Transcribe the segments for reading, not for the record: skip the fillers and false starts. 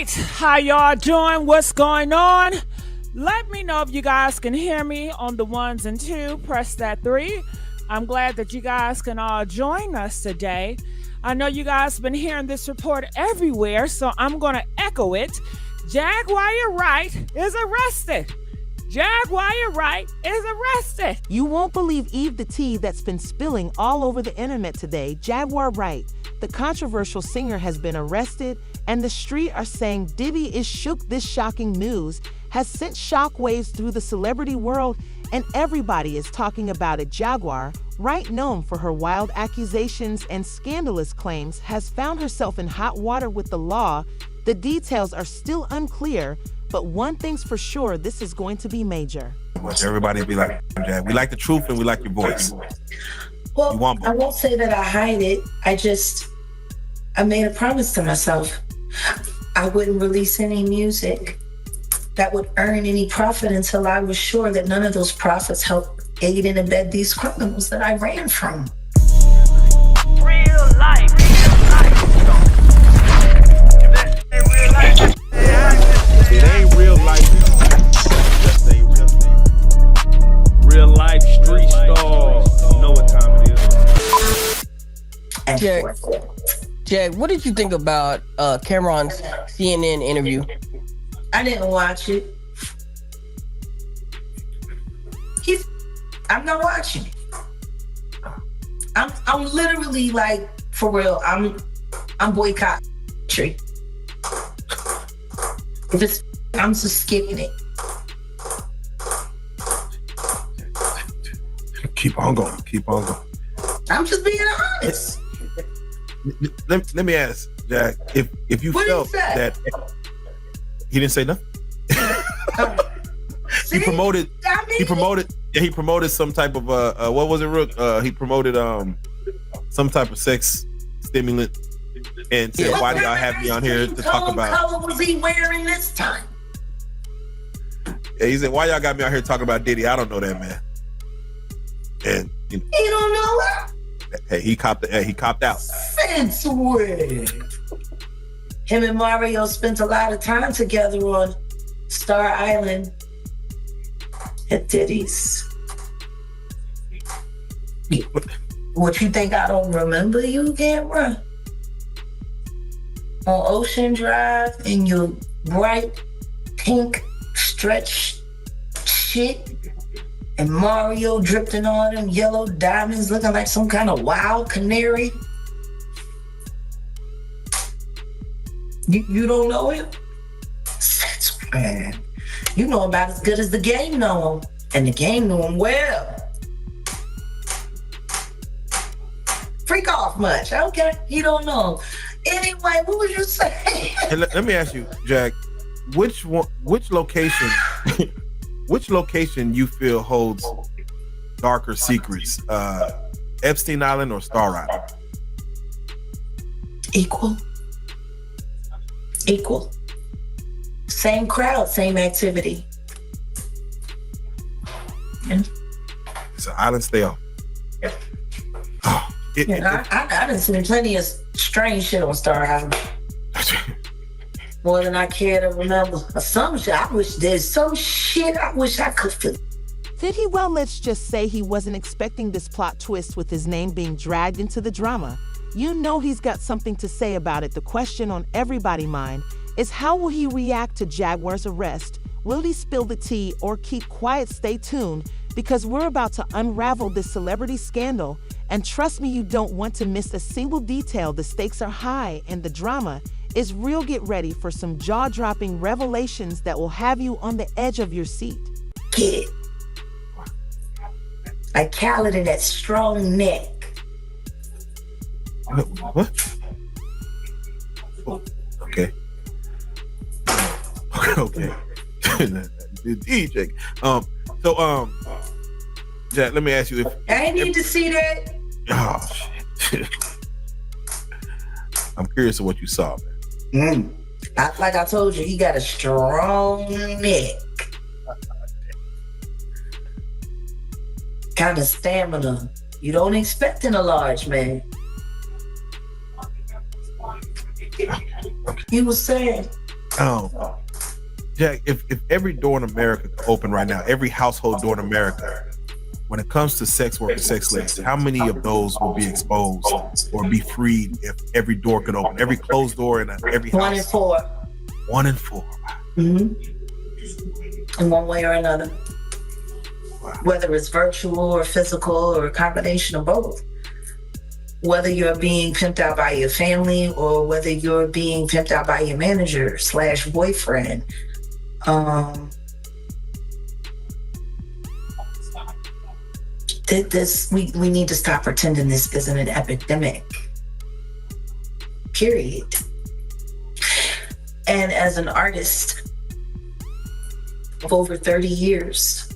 right, how y'all doing? What's going on? Let me know if you guys can hear me on the ones and two. Press that 3. I'm glad that you guys can all join us today. I know you guys been hearing this report everywhere, so I'm going to echo it. Jaguar Wright is arrested. Jaguar Wright is arrested. You won't believe Eve the tea that's been spilling all over the internet today. Jaguar Wright, the controversial singer, has been arrested, and the street are saying Diddy is shook. This shocking news has sent shockwaves through the celebrity world, and everybody is talking about it. Jaguar Wright, known for her wild accusations and scandalous claims, has found herself in hot water with the law. The details are still unclear, but one thing's for sure, this is going to be major. Everybody be like, Jack, we like the truth and we like your voice. Well, I won't say that I hide it. I made a promise to myself. I wouldn't release any music that would earn any profit until I was sure that none of those profits helped aid and abet these criminals that I ran from. Real life. It ain't real life. Just ain't real life street stars. You know what time it is. Jack, what did you think about Cameron's CNN interview? I didn't watch it. I'm not watching it. I'm literally like, for real, I'm boycotting. I'm just skipping it. Keep on going. I'm just being honest. Let me ask, Jack, if you What felt did he say? that he didn't say nothing. See? He promoted some type of what was it, Rook? He promoted some type of sex stimulant and said, why do y'all have me on here to talk about? What color was he wearing this time? Yeah, he said, why y'all got me out here talking about Diddy? I don't know that man. And You don't know what? hey, he copped out. Since when? Him and Mario spent a lot of time together on Star Island at Diddy's. What you think I don't remember you, Camera? On Ocean Drive in your bright pink stretch shit, and Mario dripped in all them yellow diamonds looking like some kind of wild canary. You don't know him? Since when? You know him about as good as the game know him, and the game knew him well. Freak off much, okay? You don't know. Anyway, what was you saying? And let me ask you, Jack, which location you feel holds darker secrets? Epstein Island or Star Island? Equal. Same crowd, same activity. Yeah. It's an island stay off. I done seen plenty of strange shit on Star Island. More than I care to remember. Some shit, I wish there's some shit I wish I could feel. Did he? Well, let's just say he wasn't expecting this plot twist with his name being dragged into the drama. You know he's got something to say about it. The question on everybody's mind is, how will he react to Jaguar's arrest? Will he spill the tea or keep quiet? Stay tuned, because we're about to unravel this celebrity scandal. And trust me, you don't want to miss a single detail. The stakes are high and the drama is real. Get ready for some jaw-dropping revelations that will have you on the edge of your seat. Get it. Like Khaled in that strong neck. What? Okay. DJ. Jack, let me ask you if I need to see that. Oh shit. I'm curious of what you saw, man. Like I told you, he got a strong neck. Kind of stamina you don't expect in a large man. You were saying Jack, if every door in America could open right now, every household door in America, when it comes to sex workers, sex slaves, how many of those will be exposed or be freed if every door could open? Every closed door in every house. 1 in 4. 1 in 4. In one way or another. Wow. Whether it's virtual or physical or a combination of both. Whether you're being pimped out by your family or whether you're being pimped out by your manager / boyfriend. We need to stop pretending this isn't an epidemic. Period. And as an artist of over 30 years,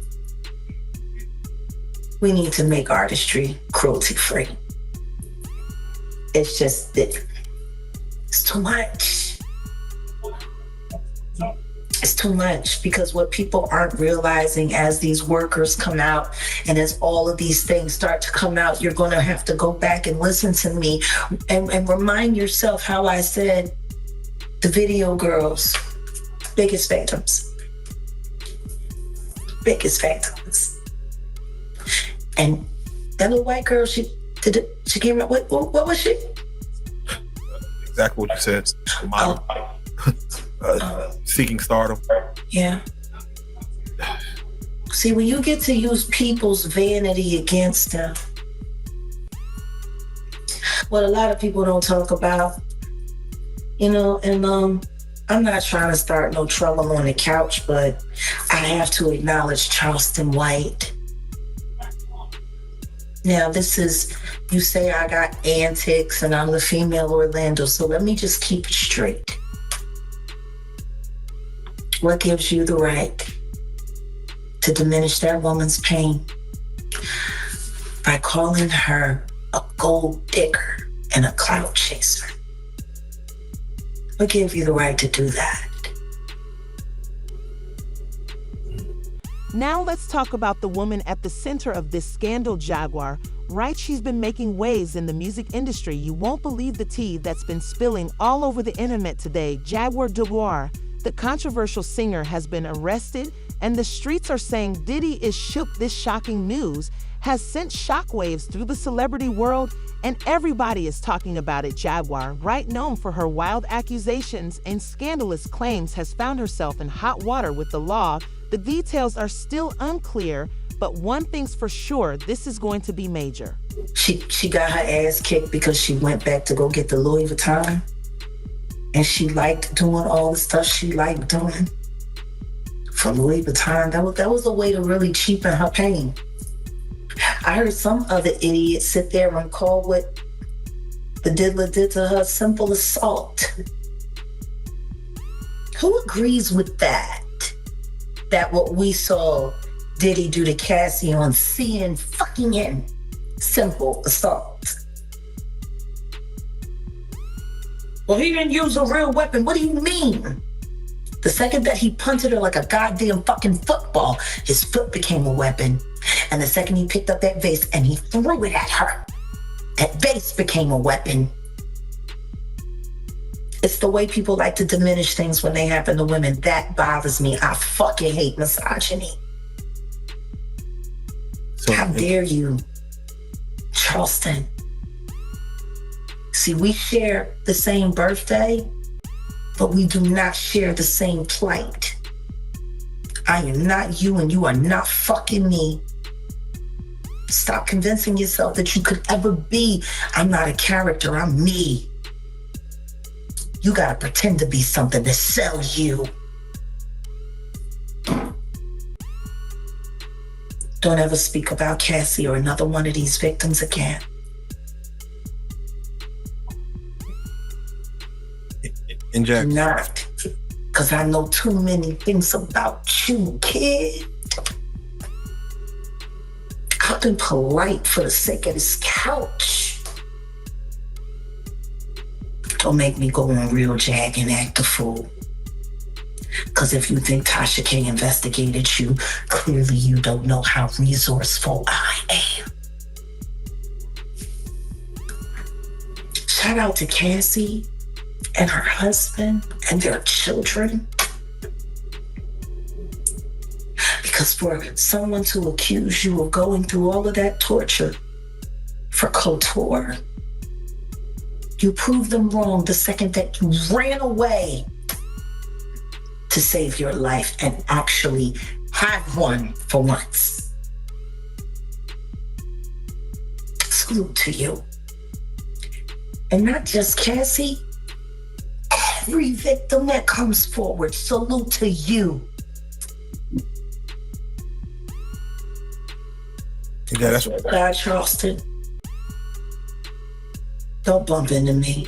we need to make artistry cruelty-free. It's just, it's too much. It's too much because what people aren't realizing as these workers come out and as all of these things start to come out, you're going to have to go back and listen to me and remind yourself how I said the video girls, biggest phantoms. Biggest phantoms. And that little white girl, she came out, what was she? Exactly what you said. Model. Seeking stardom. Yeah. See, when you get to use people's vanity against them, what a lot of people don't talk about, and I'm not trying to start no trouble on the couch, but I have to acknowledge Charleston White. Now, this is, you say I got antics and I'm the female Orlando, so let me just keep it straight. What gives you the right to diminish that woman's pain by calling her a gold digger and a clout chaser? What gives you the right to do that? Now let's talk about the woman at the center of this scandal, Jaguar. Right, she's been making waves in the music industry. You won't believe the tea that's been spilling all over the internet today. Jaguar Wright, the controversial singer, has been arrested, and the streets are saying Diddy is shook. This shocking news has sent shockwaves through the celebrity world, and everybody is talking about it. Jaguar Wright, known for her wild accusations and scandalous claims, has found herself in hot water with the law. The details are still unclear, but one thing's for sure, this is going to be major. She got her ass kicked because she went back to go get the Louis Vuitton. And she liked doing all the stuff she liked doing for Louis Vuitton. That was a way to really cheapen her pain. I heard some other idiot sit there and call what the diddler did to her simple assault. Who agrees with that? That what we saw Diddy do to Cassie on seeing fucking him, simple assault. Well, he didn't use a real weapon. What do you mean? The second that he punted her like a goddamn fucking football, his foot became a weapon. And the second he picked up that vase and he threw it at her, that vase became a weapon. It's the way people like to diminish things when they happen to women. That bothers me. I fucking hate misogyny. So, how dare you, Charleston? See, we share the same birthday, but we do not share the same plight. I am not you and you are not fucking me. Stop convincing yourself that you could ever be. I'm not a character, I'm me. You gotta pretend to be something to sell you. Don't ever speak about Cassie or another one of these victims again. And Jack, not, because I know too many things about you, kid. I've been polite for the sake of this couch. Don't make me go on Real Jag and act a fool. Because if you think Tasha K investigated you, clearly you don't know how resourceful I am. Shout out to Cassie and her husband and their children. Because for someone to accuse you of going through all of that torture for couture, you proved them wrong the second that you ran away to save your life and actually have one for once. Salute to you. And not just Cassie, every victim that comes forward, salute to you. Yeah, that's what. God, Charleston, don't bump into me.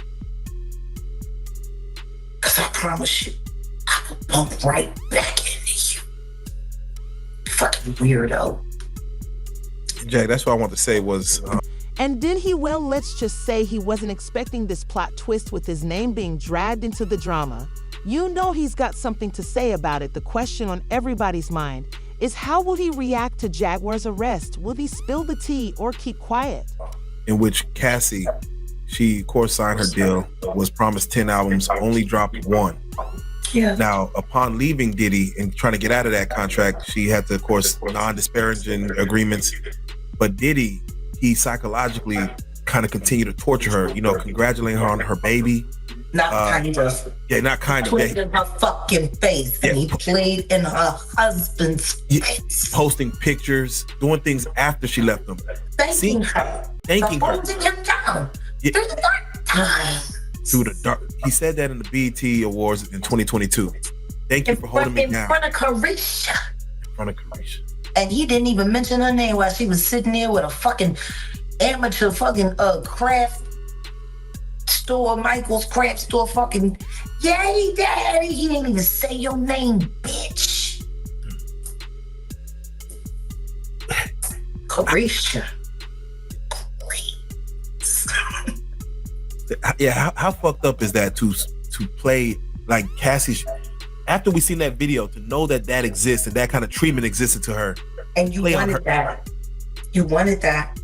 Because I promise you, I will bump right back into you. Fucking weirdo. Jack, that's what I want to say was. And did he? Well, let's just say he wasn't expecting this plot twist with his name being dragged into the drama. You know he's got something to say about it. The question on everybody's mind is, how will he react to Jaguar's arrest? Will he spill the tea or keep quiet? In which Cassie, she of course signed her deal, was promised 10 albums, only dropped 1. Yeah. Now, upon leaving Diddy and trying to get out of that contract, she had to, of course, non-disparaging agreements. But Diddy, he psychologically kind of continued to torture her, you know, congratulating her on her baby. Not kind of. Yeah, not kind of. Played Yeah. in her fucking face. Yeah. And he played in her husband's face. Posting pictures, doing things after she left him. Thanking her. Thanking her. Holding him down. Yeah. Through the dark times. Through the dark. He said that in the BET Awards in 2022. Thank you for holding me down. In front of Carisha. In front of Carisha. And he didn't even mention her name while she was sitting there with a fucking amateur fucking craft store, Michael's craft store fucking, yay, daddy. He didn't even say your name, bitch. Carisha. Please. Yeah, how fucked up is that to play like Cassie's, after we seen that video, to know that that exists and that kind of treatment existed to her. And you wanted that. You wanted that.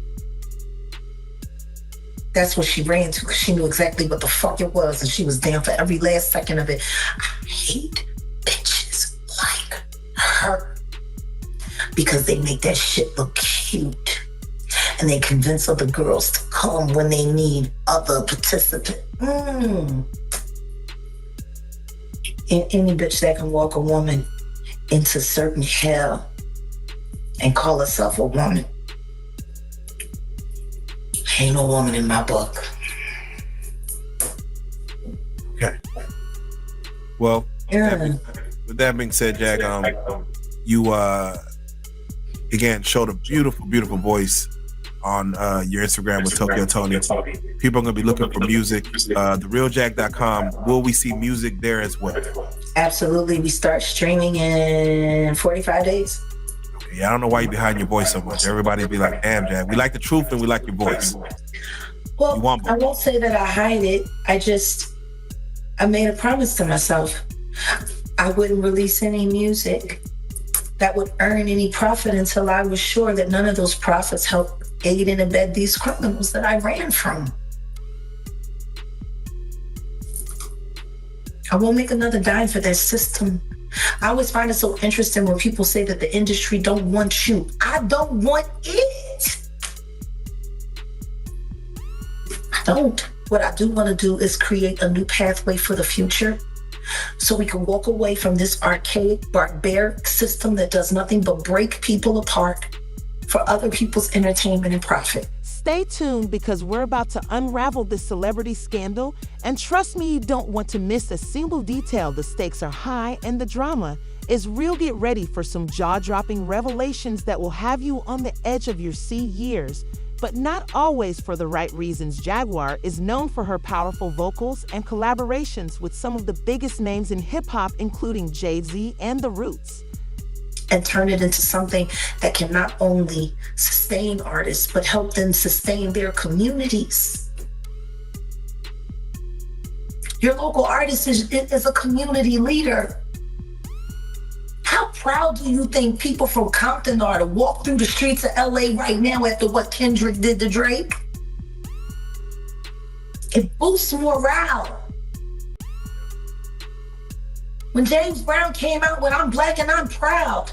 That's what she ran to, because she knew exactly what the fuck it was, and she was down for every last second of it. I hate bitches like her because they make that shit look cute, and they convince other girls to come when they need other participants. Any bitch that can walk a woman into certain hell and call herself a woman ain't no woman in my book. Okay. Well, Yeah. with that being said, Jack, you again showed a beautiful, beautiful voice on your Instagram with Tokyo Tony. People are gonna be looking for music. TheRealJack.com. Will we see music there as well? Absolutely. We start streaming in 45 days. Yeah, I don't know why you behind your voice so much. Everybody be like, damn, Jack, we like the truth and we like your voice. Well, You want I won't say that I hide it. I made a promise to myself. I wouldn't release any music that would earn any profit until I was sure that none of those profits helped aid and abet these criminals that I ran from. I won't make another dime for that system. I always find it so interesting when people say that the industry don't want you. I don't want it. I don't. What I do want to do is create a new pathway for the future so we can walk away from this archaic, barbaric system that does nothing but break people apart for other people's entertainment and profit. Stay tuned, because we're about to unravel this celebrity scandal, and trust me, you don't want to miss a single detail. The stakes are high and the drama is real. Get ready for some jaw-dropping revelations that will have you on the edge of your seat years, but not always for the right reasons. Jaguar is known for her powerful vocals and collaborations with some of the biggest names in hip-hop, including Jay-Z and The Roots. And turn it into something that can not only sustain artists, but help them sustain their communities. Your local artist is a community leader. How proud do you think people from Compton are to walk through the streets of LA right now after what Kendrick did to Drake? It boosts morale. When James Brown came out with I'm Black and I'm Proud,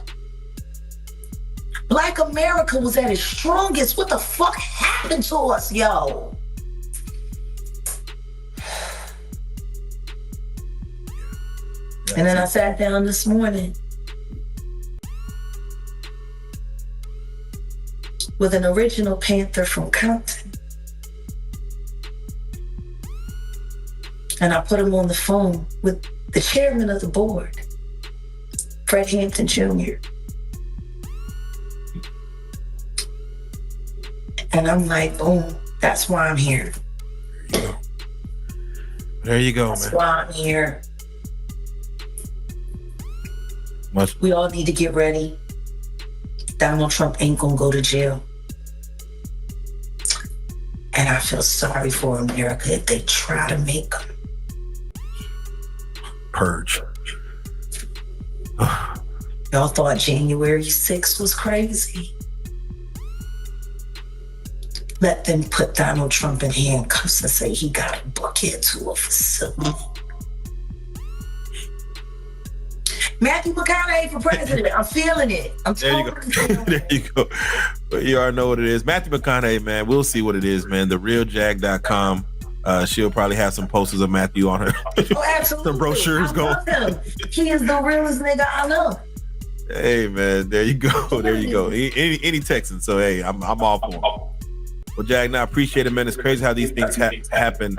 Black America was at its strongest. What the fuck happened to us, yo? And then I sat down this morning with an original Panther from Compton. And I put him on the phone with the chairman of the board, Fred Hampton Jr. And I'm like, boom, that's why I'm here. There you go, That's man. why I'm here. Much. We all need to get ready. Donald Trump ain't gonna go to jail. And I feel sorry for America if they try to make him. Purge. Y'all thought January 6th was crazy. Let them put Donald Trump in handcuffs and say he got to book into a facility. Matthew McConaughey for president. I'm feeling it. I'm There you go. totally feeling There it. you go. But you already know what it is. Matthew McConaughey, man. We'll see what it is, man. TheRealJag.com. She'll probably have some posters of Matthew on her. Oh, absolutely. Some brochures I going. love him. He is the realest nigga I know. Hey, man. There you go. There you go. Any Texan. So, hey, I'm all for him. Well, Jag, I appreciate it, man. It's crazy how these things happen.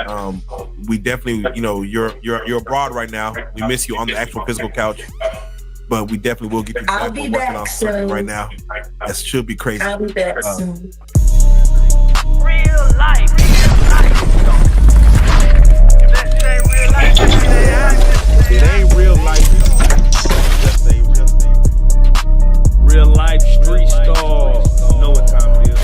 We definitely, you know, you're abroad right now. We miss you on the actual physical couch, but we definitely will get you I'll back. be We're working back on something soon. right now. That should be crazy. I'll be back soon. Real life. If that ain't real life, It ain't real life. Just say Real life street stars. Know what time it is.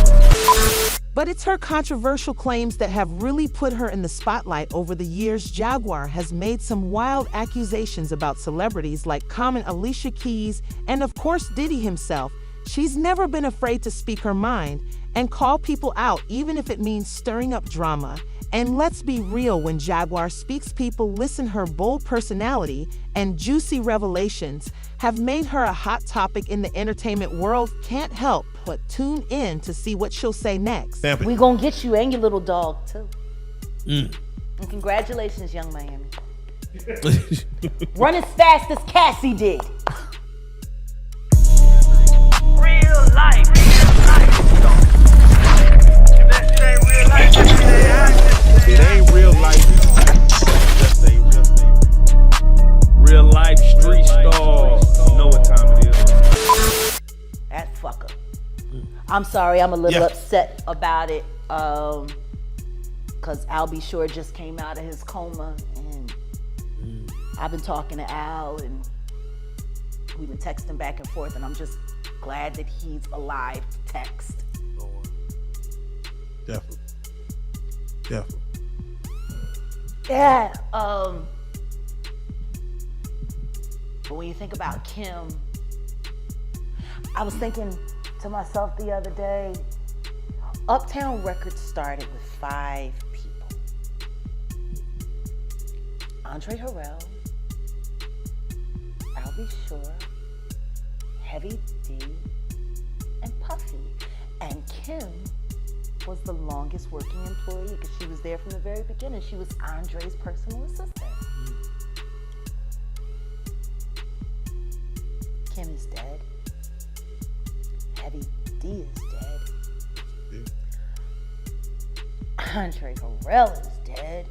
But it's her controversial claims that have really put her in the spotlight over the years. Jaguar has made some wild accusations about celebrities like Common, Alicia Keys, and of course Diddy himself. She's never been afraid to speak her mind and call people out, even if it means stirring up drama. And let's be real, when Jaguar speaks, people listen. Her bold personality and juicy revelations have made her a hot topic in the entertainment world. Can't help but tune in to see what she'll say next. We gonna get you and your little dog too. And congratulations, Young Miami. Run as fast as Cassie did. real life. If that ain't real life, it ain't real life. Just say Real life street stars. Know what time it is. That fucker. I'm sorry, I'm a little upset about it. Cause Al B. Shore just came out of his coma, and I've been talking to Al, and we've been texting back and forth, and I'm just glad that he's alive to text. Definitely. Definitely. Yeah. But when you think about Kim, I was thinking to myself the other day, Uptown Records started with 5 people. Andre Harrell, Al B. Shore, Heavy D, and Puffy. And Kim was the longest working employee because she was there from the very beginning. She was Andre's personal assistant. Kim is dead. Heavy D is dead. Andre Harrell is dead.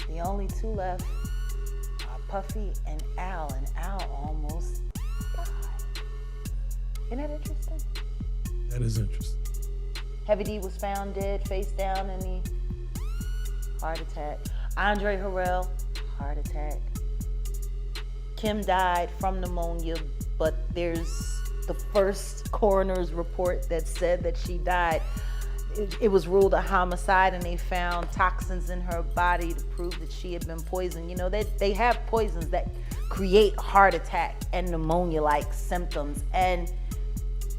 The only 2 left are Puffy and Al almost died. Isn't that interesting? That is interesting. Heavy D was found dead, face down in the heart attack. Andre Harrell, heart attack. Kim died from pneumonia, but there's the first coroner's report that said that she died. It was ruled a homicide, and they found toxins in her body to prove that she had been poisoned. You know, they have poisons that create heart attack and pneumonia-like symptoms. And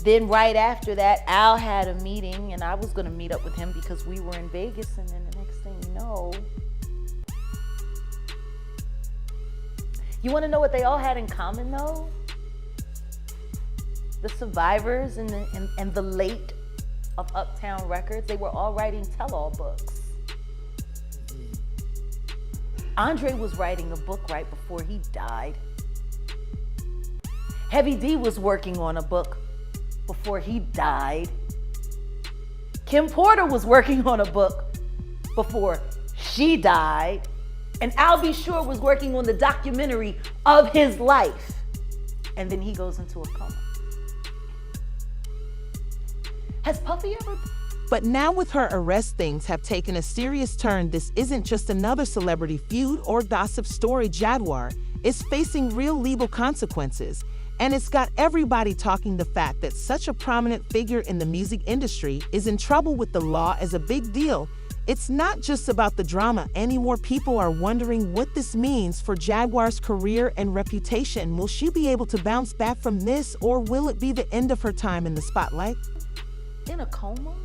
then right after that, Al had a meeting, and I was gonna meet up with him because we were in Vegas, and then the next thing you know, You want to know what they all had in common, though? The survivors and the late of Uptown Records, they were all writing tell-all books. Andre was writing a book right before he died. Heavy D was working on a book before he died. Kim Porter was working on a book before she died. And Al B. Sure was working on the documentary of his life. And then he goes into a coma. Has Puffy ever? But now with her arrest, things have taken a serious turn. This isn't just another celebrity feud or gossip story. Jaguar is facing real legal consequences. And it's got everybody talking the fact that such a prominent figure in the music industry is in trouble with the law as a big deal. It's not just about the drama anymore. People are wondering what this means for Jaguar's career and reputation. Will she be able to bounce back from this, or will it be the end of her time in the spotlight? In a coma?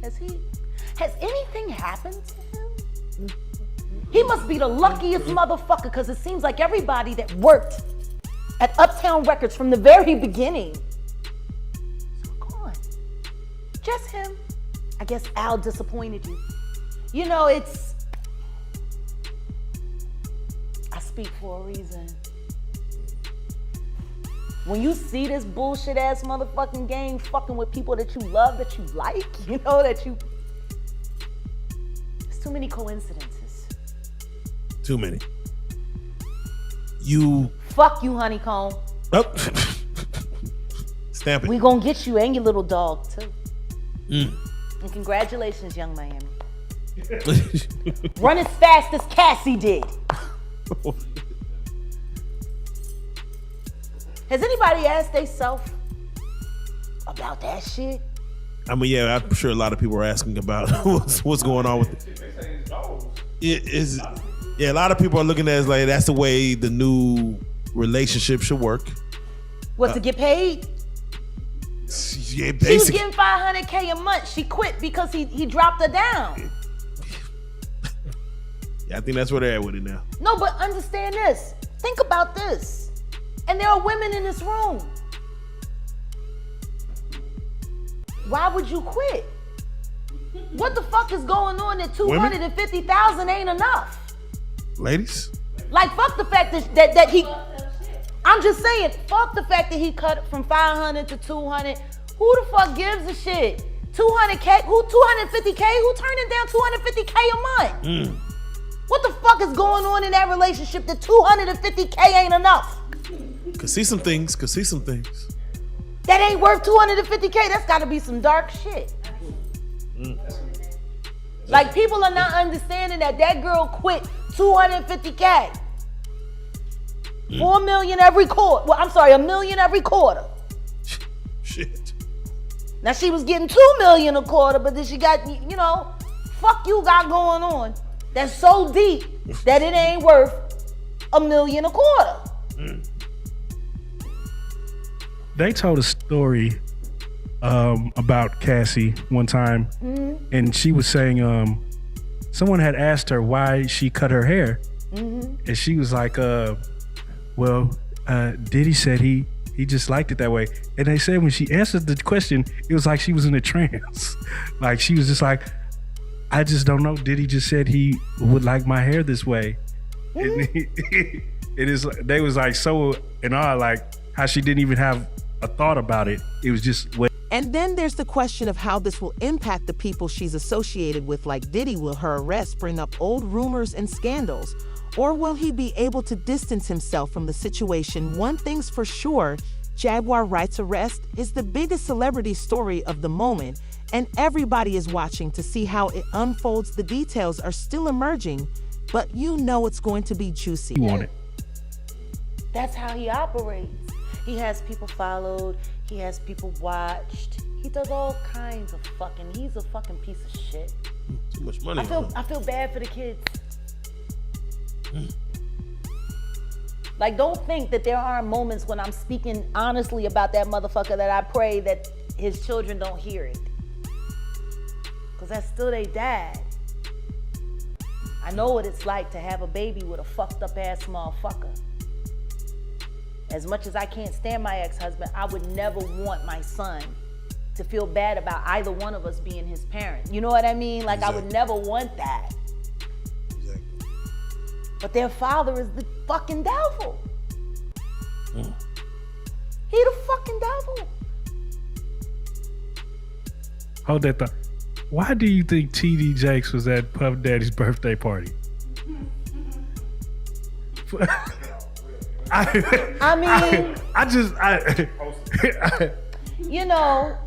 Has anything happened to him? He must be the luckiest motherfucker, because it seems like everybody that worked at Uptown Records from the very beginning is gone. Just him. I guess Al disappointed you. You know, I speak for a reason. When you see this bullshit ass motherfucking game fucking with people that you love, that you like, you know, it's too many coincidences. Too many. Fuck you, Honeycomb. Oh. Stamp it. We gonna get you and your little dog too. And congratulations, Young Miami. Run as fast as Cassie did. Has anybody asked themselves about that shit? I mean, yeah, I'm sure a lot of people are asking about what's going on with it. Yeah, a lot of people are looking at it as like that's the way the new relationship should work. What, to get paid? Yeah, basically. She was getting $500K a month. She quit because he dropped her down. Yeah, I think that's where they're at with it now. No, but understand this. Think about this. And there are women in this room. Why would you quit? What the fuck is going on that $250,000 ain't enough? Ladies? Like, fuck the fact that he... I'm just saying, fuck the fact that he cut from 500 to 200. Who the fuck gives a shit? 200K? Who 250K? Who turning down 250K a month? What the fuck is going on in that relationship that 250K ain't enough? Could see some things. That ain't worth 250K. That's gotta be some dark shit. Like, people are not understanding that girl quit 250K. 4 million every quarter. Well, I'm sorry, $1 million every quarter. Shit. Now she was getting 2 million a quarter, but then she got, you know, fuck you got going on. That's so deep that it ain't worth $1 million a quarter. They told a story about Cassie one time, and she was saying someone had asked her why she cut her hair, and she was like, well, Diddy said he just liked it that way. And they said when she answered the question, it was like she was in a trance. Like, she was just like, I just don't know. Diddy just said he would like my hair this way. And they was like so in awe, like how she didn't even have a thought about it. It was just what. And then there's the question of how this will impact the people she's associated with, like Diddy. Will her arrest bring up old rumors and scandals? Or will he be able to distance himself from the situation? One thing's for sure, Jaguar Wright's arrest is the biggest celebrity story of the moment, and everybody is watching to see how it unfolds. The details are still emerging, but you know it's going to be juicy. You want it. That's how he operates. He has people followed, he has people watched. He does all kinds of fucking, he's a fucking piece of shit. Too much money. I feel bad for the kids. Like, don't think that there aren't moments when I'm speaking honestly about that motherfucker that I pray that his children don't hear it. Because that's still their dad. I know what it's like to have a baby with a fucked up ass motherfucker. As much as I can't stand my ex-husband, I would never want my son to feel bad about either one of us being his parent. You know what I mean? Like, exactly. I would never want that. Exactly. But their father is the fucking devil. Mm. He the fucking devil. Hold that thought. Why do you think TD Jakes was at Puff Daddy's birthday party? You know,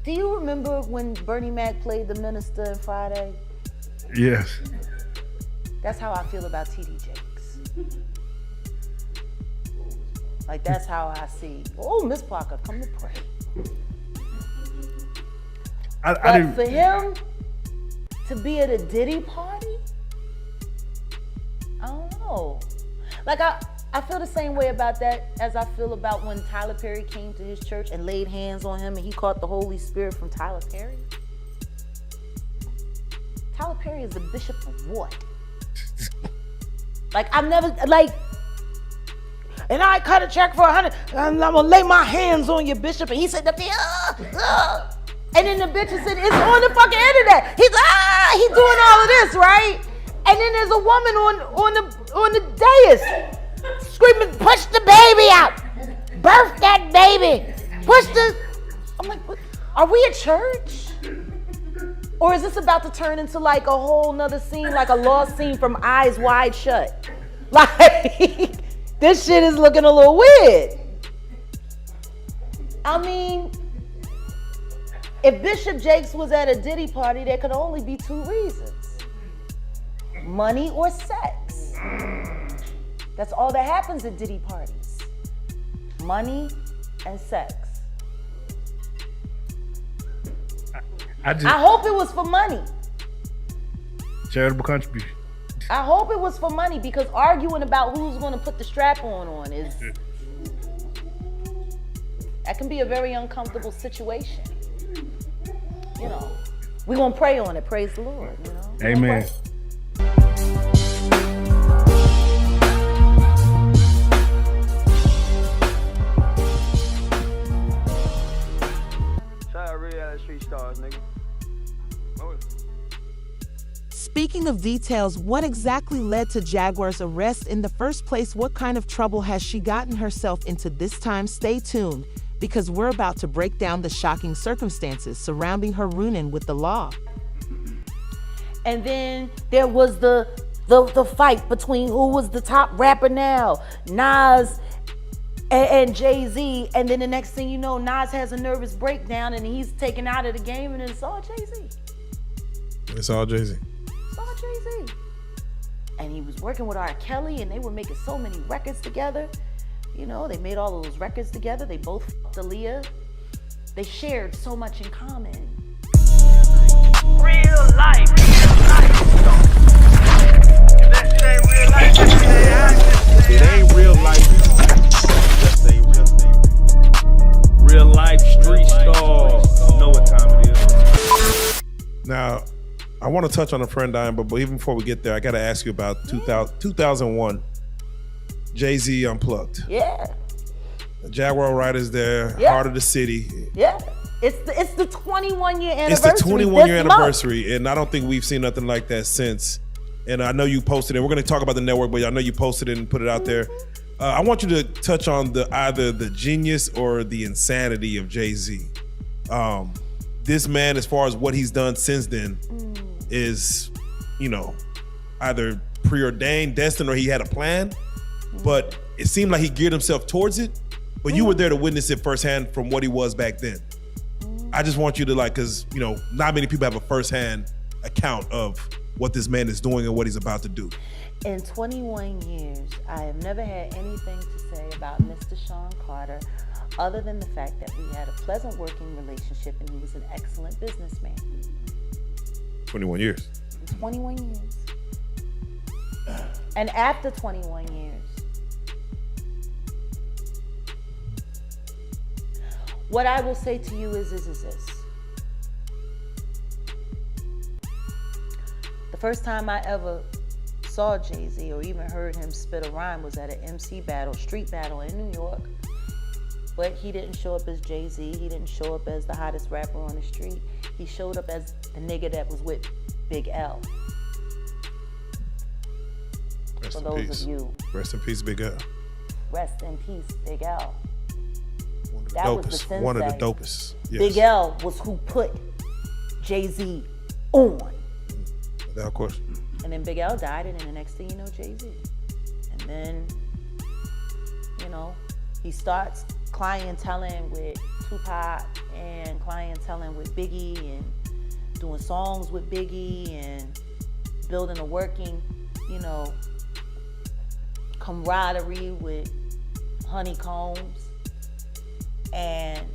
do you remember when Bernie Mac played the minister in Friday? Yes. That's how I feel about TD Jakes. Like, that's how I see. Oh, Miss Parker, come to pray. But for him to be at a Diddy party, I don't know. Like, I feel the same way about that as I feel about when Tyler Perry came to his church and laid hands on him and he caught the Holy Spirit from Tyler Perry. Tyler Perry is the bishop of what? Like, I've never, like, and I cut a check for $100 and I'm gonna lay my hands on your bishop. And he said, and then the bitch said, it's on the fucking internet. He's doing all of this, right? And then there's a woman on the dais screaming, push the baby out. Birth that baby. I'm like, what? Are we a church? Or is this about to turn into like a whole nother scene, like a lost scene from Eyes Wide Shut? Like, this shit is looking a little weird. I mean, if Bishop Jakes was at a Diddy party, there could only be two reasons. Money or sex. That's all that happens at Diddy parties. Money and sex. I hope it was for money. Charitable contribution. I hope it was for money, because arguing about who's going to put the strap on is, that can be a very uncomfortable situation. You know, we're going to pray on it. Praise the Lord, you know. Amen. Shout out reality street stars, nigga. Speaking of details, what exactly led to Jaguar's arrest in the first place? What kind of trouble has she gotten herself into this time? Stay tuned, because we're about to break down the shocking circumstances surrounding her run-in with the law. And then there was the fight between who was the top rapper now, Nas and Jay-Z. And then the next thing you know, Nas has a nervous breakdown and he's taken out of the game, and it's all Jay-Z. It's all Jay-Z. It's all Jay-Z. And he was working with R. Kelly, and they were making so many records together. You know, they made all of those records together. They both fucked Aaliyah. They shared so much in common. Real life. That ain't real life. It ain't real life. Just ain't real. Real life street stars. Know what time it is. Now, I want to touch on a friend dying, but even before we get there, I got to ask you about 2001. Jay-Z Unplugged. Yeah. Jaguar Wright is there, yeah. Heart of the City. Yeah. It's the 21-year anniversary. It's the 21-year anniversary, and I don't think we've seen nothing like that since. And I know you posted it. We're going to talk about the network, but I know you posted it and put it out there. I want you to touch on either the genius or the insanity of Jay-Z. This man, as far as what he's done since then, is, you know, either preordained, destined, or he had a plan. But it seemed like he geared himself towards it. But you were there to witness it firsthand from what he was back then. I just want you to, like, because, you know, not many people have a firsthand account of what this man is doing and what he's about to do. In 21 years, I have never had anything to say about Mr. Sean Carter other than the fact that we had a pleasant working relationship and he was an excellent businessman. 21 years. 21 years. And after 21 years, what I will say to you is this. First time I ever saw Jay-Z or even heard him spit a rhyme was at an MC battle, street battle in New York. But he didn't show up as Jay-Z. He didn't show up as the hottest rapper on the street. He showed up as the nigga that was with Big L. Rest For in those peace. of you. Rest in peace, Big L. Rest in peace, Big L. One of the That was the dopest. sensei. One of the dopest. Yes. Big L was who put Jay-Z on. Without question. And then Big L died, and then the next thing you know, Jay-Z. And then, you know, he starts clienteling with Tupac and clienteling with Biggie and doing songs with Biggie and building a working, you know, camaraderie with Honeycombs and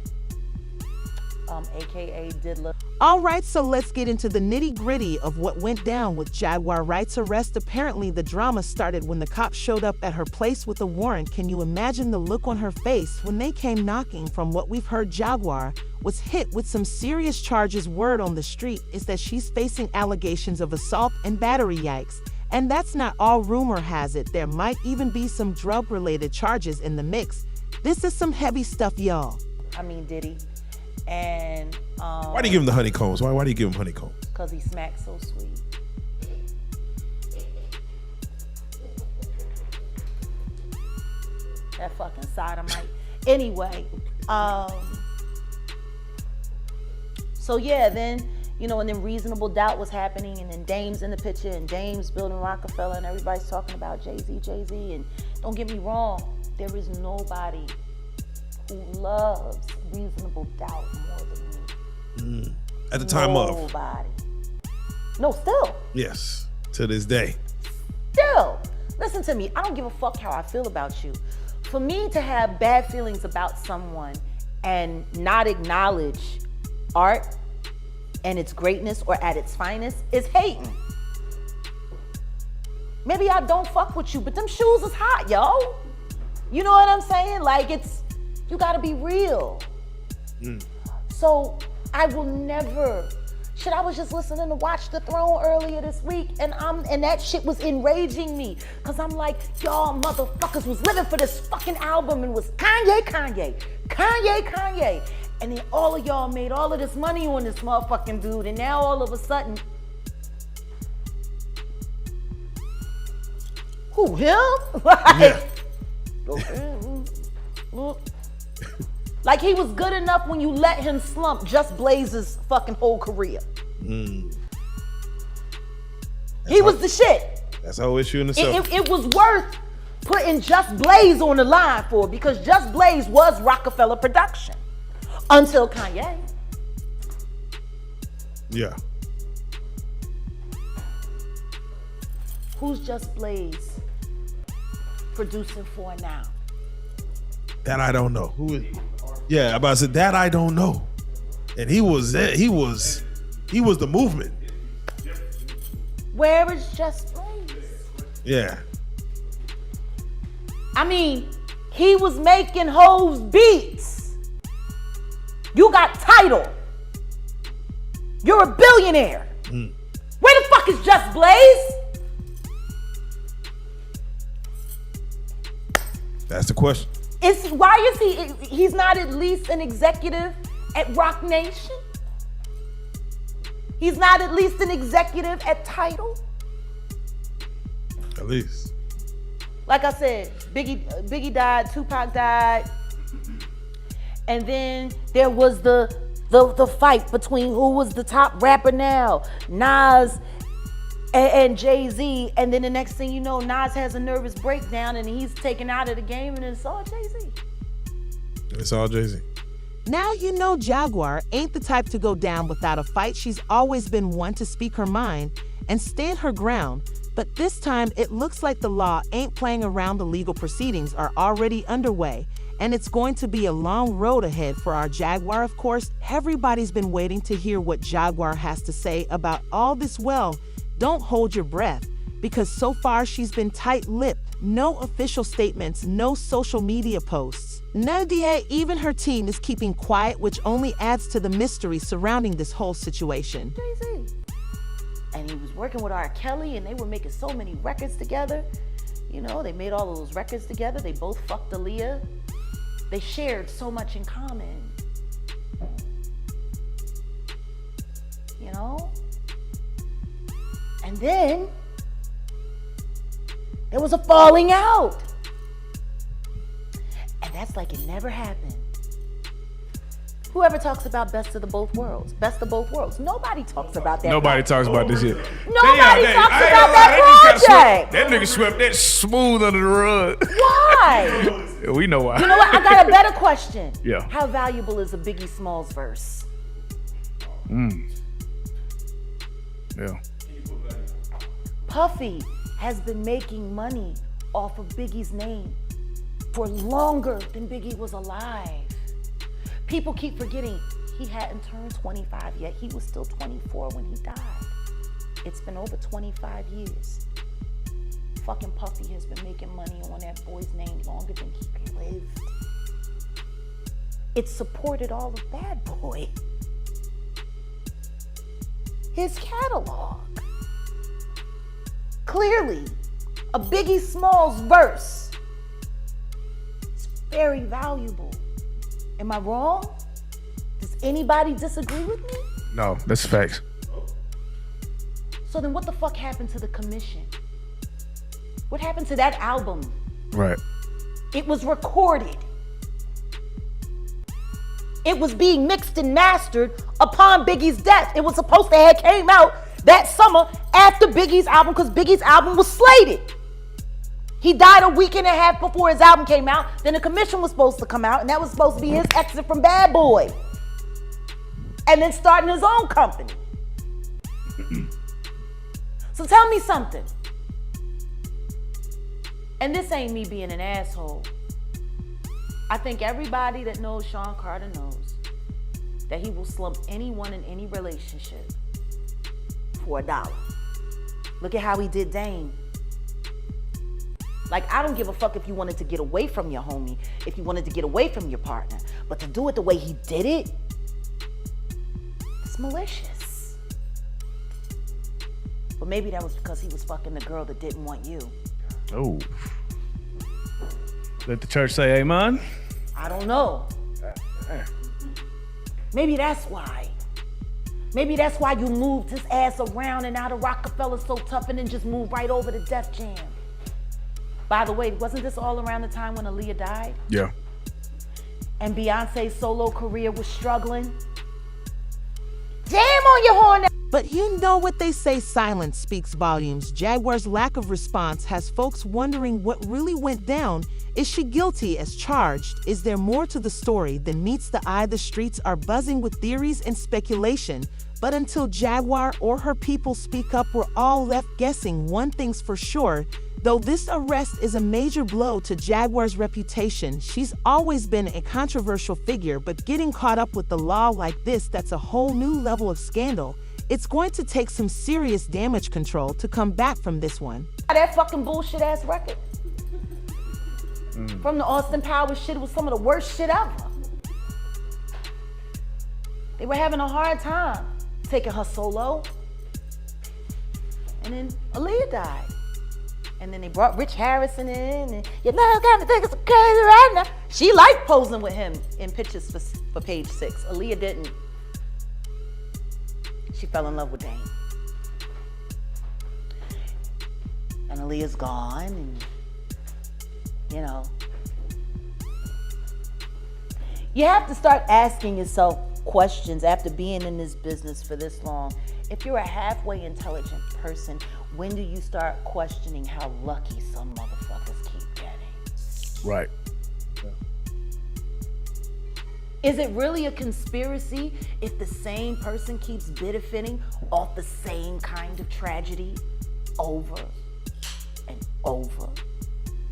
AKA Diddler. All right, so let's get into the nitty-gritty of what went down with Jaguar Wright's arrest. Apparently, the drama started when the cops showed up at her place with a warrant. Can you imagine the look on her face when they came knocking? From what we've heard, Jaguar was hit with some serious charges. Word on the street is that she's facing allegations of assault and battery. Yikes. And that's not all. Rumor has it there might even be some drug-related charges in the mix. This is some heavy stuff, y'all. I mean, Diddy. And Why do you give him the honeycombs? Why do you give him honeycombs? because he smacks so sweet. That fucking sodomite. Anyway, so yeah, then, you know, and then Reasonable Doubt was happening, and then Dame's in the picture, and Dame's building Rockefeller, and everybody's talking about Jay-Z. And don't get me wrong, there is nobody who loves Reasonable Doubt more than me. At the time of. Nobody. No, still. Yes. To this day. Still. Listen to me. I don't give a fuck how I feel about you. For me to have bad feelings about someone and not acknowledge art and its greatness or at its finest is hating. Maybe I don't fuck with you, but them shoes is hot, yo. You know what I'm saying? Like, you gotta be real. So I will never. Shit, I was just listening to Watch the Throne earlier this week, and that shit was enraging me, cause I'm like, y'all motherfuckers was living for this fucking album and was Kanye, and then all of y'all made all of this money on this motherfucking dude, and now all of a sudden, who, him? Like he was good enough when you let him slump Just Blaze's fucking whole career. He was the shit. That's a whole issue in itself. It was worth putting Just Blaze on the line for, because Just Blaze was Rockefeller production until Kanye. Yeah. Who's Just Blaze producing for now? That I don't know. Who is? Yeah, I'm about to say that I don't know. And he was the movement. Where is Just Blaze? Yeah. I mean, he was making Hov's beats. You got Tidal. You're a billionaire. Where the fuck is Just Blaze? That's the question. Why is he's not at least an executive at Rock Nation? He's not at least an executive at Tidal? At least. Like I said, Biggie died, Tupac died, and then there was the fight between who was the top rapper now, Nas and Jay-Z, and then the next thing you know, Nas has a nervous breakdown and he's taken out of the game, and it's all Jay-Z. It's all Jay-Z. Now you know Jaguar ain't the type to go down without a fight. She's always been one to speak her mind and stand her ground. But this time, it looks like the law ain't playing around. The legal proceedings are already underway, and it's going to be a long road ahead for our Jaguar. Of course, everybody's been waiting to hear what Jaguar has to say about all this. Well, don't hold your breath, because so far she's been tight-lipped. No official statements, no social media posts. Nadia, even her team is keeping quiet, which only adds to the mystery surrounding this whole situation. Jay-Z. And he was working with R. Kelly, and they were making so many records together. You know, they made all of those records together. They both fucked Aaliyah. They shared so much in common. You know? And then there was a falling out. And that's like it never happened. Whoever talks about best of the both worlds, best of both worlds. Nobody talks about that. Nobody talks about this shit. Nobody talks about that project. That nigga swept that smooth under the rug. Why? Yeah, we know why. You know what? I got a better question. Yeah. How valuable is a Biggie Smalls verse? Yeah. Puffy has been making money off of Biggie's name for longer than Biggie was alive. People keep forgetting he hadn't turned 25 yet. He was still 24 when he died. It's been over 25 years. Fucking Puffy has been making money on that boy's name longer than he lived. It supported all of Bad Boy. His catalog. Clearly, a Biggie Smalls verse is very valuable. Am I wrong? Does anybody disagree with me? No, that's facts. So then what the fuck happened to the commission? What happened to that album? Right. It was recorded. It was being mixed and mastered upon Biggie's death. It was supposed to have came out that summer after Biggie's album because Biggie's album was slated. He died a week and a half before his album came out. Then the commission was supposed to come out, and that was supposed to be his exit from Bad Boy. And then starting his own company. So tell me something. And this ain't me being an asshole. I think everybody that knows Sean Carter knows that he will slump anyone in any relationship for $1. Look at how he did Dame. Like, I don't give a fuck if you wanted to get away from your homie, if you wanted to get away from your partner, but to do it the way he did it, it's malicious. But maybe that was because he was fucking the girl that didn't want you. Oh. Let the church say amen. I don't know. Maybe that's why. Maybe that's why you moved his ass around and out of Rockefeller so tough and then just moved right over to Def Jam. By the way, wasn't this all around the time when Aaliyah died? Yeah. And Beyonce's solo career was struggling? Jam on your horn. But you know what they say, silence speaks volumes. Jaguar's lack of response has folks wondering what really went down. Is she guilty as charged? Is there more to the story than meets the eye? The streets are buzzing with theories and speculation. But until Jaguar or her people speak up, we're all left guessing. One thing's for sure, though this arrest is a major blow to Jaguar's reputation. She's always been a controversial figure, but getting caught up with the law like this, that's a whole new level of scandal. It's going to take some serious damage control to come back from this one. That fucking bullshit ass record. From the Austin Powers shit, it was some of the worst shit ever. They were having a hard time taking her solo. And then Aaliyah died. And then they brought Rich Harrison in, and you know, kind of think it's crazy right now. She liked posing with him in pictures for Page 6. Aaliyah didn't. She fell in love with Dame. And Aaliyah's gone, and you know. You have to start asking yourself questions after being in this business for this long. If you're a halfway intelligent person, when do you start questioning how lucky some motherfuckers keep getting? Right. Is it really a conspiracy if the same person keeps benefiting off the same kind of tragedy over and over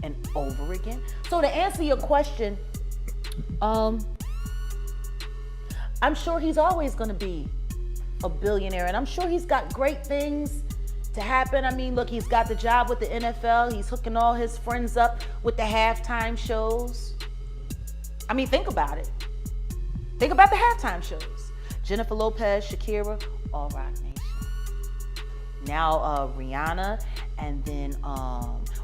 and over again? So to answer your question, I'm sure he's always gonna be a billionaire, and I'm sure he's got great things to happen. I mean, look, he's got the job with the NFL. He's hooking all his friends up with the halftime shows. I mean, think about it. Think about the halftime shows. Jennifer Lopez, Shakira, all Rock Nation. now Rihanna, and then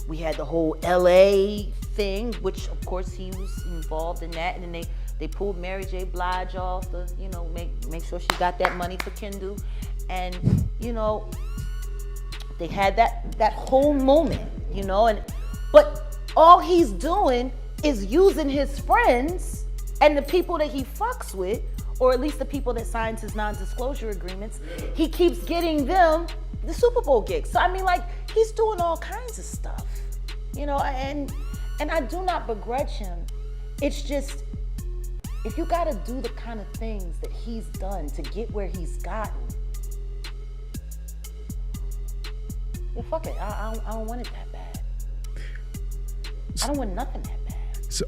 we had the whole LA thing, which of course he was involved in that, and then they pulled Mary J. Blige off to, you know, make sure she got that money for Kendall, and you know, they had that whole moment, you know, but all he's doing is using his friends and the people that he fucks with, or at least the people that signs his non-disclosure agreements. He keeps getting them the Super Bowl gigs. So I mean, like, he's doing all kinds of stuff, you know, and I do not begrudge him. It's just, if you gotta do the kind of things that he's done to get where he's gotten, well, fuck it. I don't want it that bad. I don't want nothing that bad. So,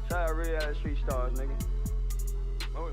Shout out real ass street stars, nigga. Oh.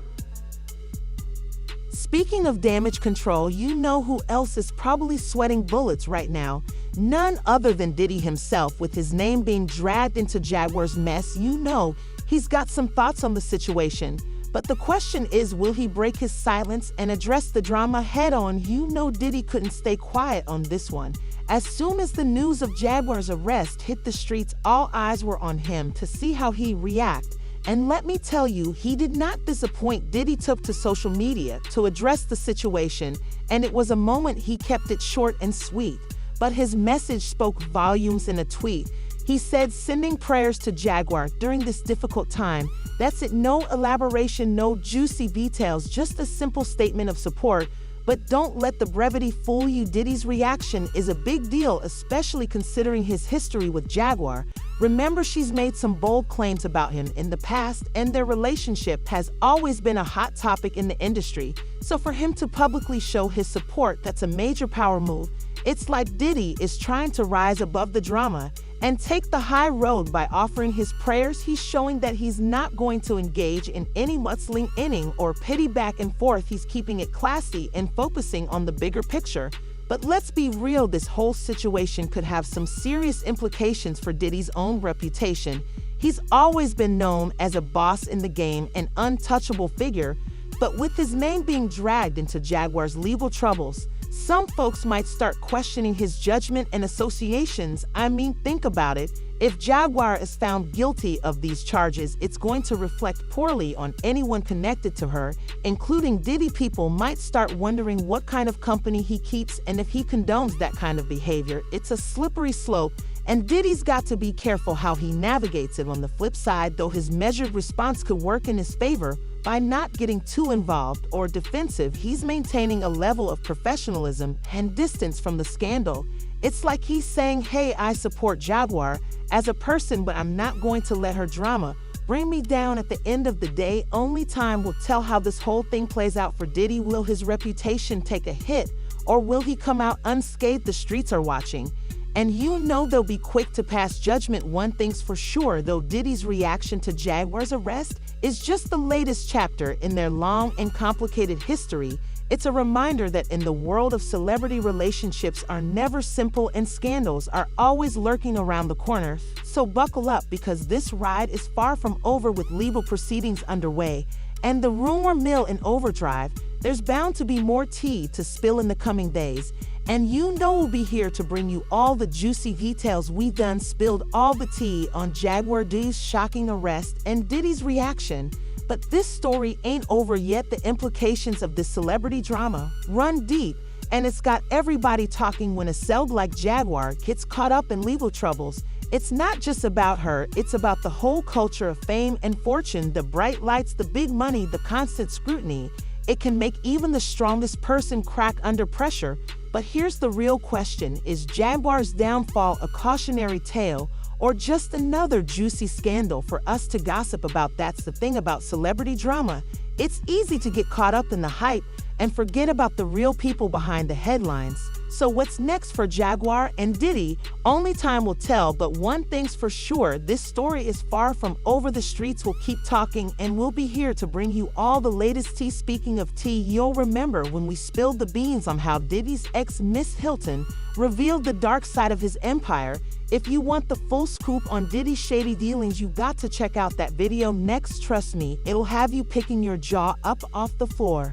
Speaking of damage control, you know who else is probably sweating bullets right now? None other than Diddy himself. With his name being dragged into Jaguar's mess, you know he's got some thoughts on the situation. But the question is, will he break his silence and address the drama head on? You know Diddy couldn't stay quiet on this one. As soon as the news of Jaguar's arrest hit the streets, all eyes were on him to see how he'd react. And let me tell you, he did not disappoint. Diddy took to social media to address the situation, and it was a moment he kept it short and sweet. But his message spoke volumes in a tweet. He said, sending prayers to Jaguar during this difficult time. That's it, no elaboration, no juicy details, just a simple statement of support. But don't let the brevity fool you. Diddy's reaction is a big deal, especially considering his history with Jaguar. Remember, she's made some bold claims about him in the past, and their relationship has always been a hot topic in the industry. So for him to publicly show his support, that's a major power move. It's like Diddy is trying to rise above the drama and take the high road by offering his prayers. He's showing that he's not going to engage in any mudslinging inning or petty back and forth. He's keeping it classy and focusing on the bigger picture. But let's be real, this whole situation could have some serious implications for Diddy's own reputation. He's always been known as a boss in the game, an untouchable figure, but with his name being dragged into Jaguar's legal troubles, some folks might start questioning his judgment and associations. I mean, think about it. If Jaguar is found guilty of these charges, it's going to reflect poorly on anyone connected to her, including Diddy. People might start wondering what kind of company he keeps and if he condones that kind of behavior. It's a slippery slope, and Diddy's got to be careful how he navigates it. On the flip side, though, his measured response could work in his favor. By not getting too involved or defensive, he's maintaining a level of professionalism and distance from the scandal. It's like he's saying, hey, I support Jaguar as a person, but I'm not going to let her drama bring me down. At the end of the day, only time will tell how this whole thing plays out for Diddy. Will his reputation take a hit, or will he come out unscathed? The streets are watching, and you know they'll be quick to pass judgment. One thing's for sure, though, Diddy's reaction to Jaguar's arrest is just the latest chapter in their long and complicated history. It's a reminder that in the world of celebrity, relationships are never simple and scandals are always lurking around the corner. So buckle up, because this ride is far from over. With legal proceedings underway and the rumor mill in overdrive, there's bound to be more tea to spill in the coming days. And you know we'll be here to bring you all the juicy details. We've done spilled all the tea on Jaguar D's shocking arrest and Diddy's reaction. But this story ain't over yet. The implications of this celebrity drama run deep, and it's got everybody talking. When a celeb like Jaguar gets caught up in legal troubles, it's not just about her, it's about the whole culture of fame and fortune, the bright lights, the big money, the constant scrutiny. It can make even the strongest person crack under pressure. But here's the real question: is Jaguar's downfall a cautionary tale, or just another juicy scandal for us to gossip about? That's the thing about celebrity drama. It's easy to get caught up in the hype and forget about the real people behind the headlines. So what's next for Jaguar and Diddy? Only time will tell, but one thing's for sure, this story is far from over. The streets will keep talking, and we'll be here to bring you all the latest tea. Speaking of tea, you'll remember when we spilled the beans on how Diddy's ex, Miss Hilton, revealed the dark side of his empire. If you want the full scoop on Diddy's shady dealings, you got to check out that video next. Trust me, it'll have you picking your jaw up off the floor.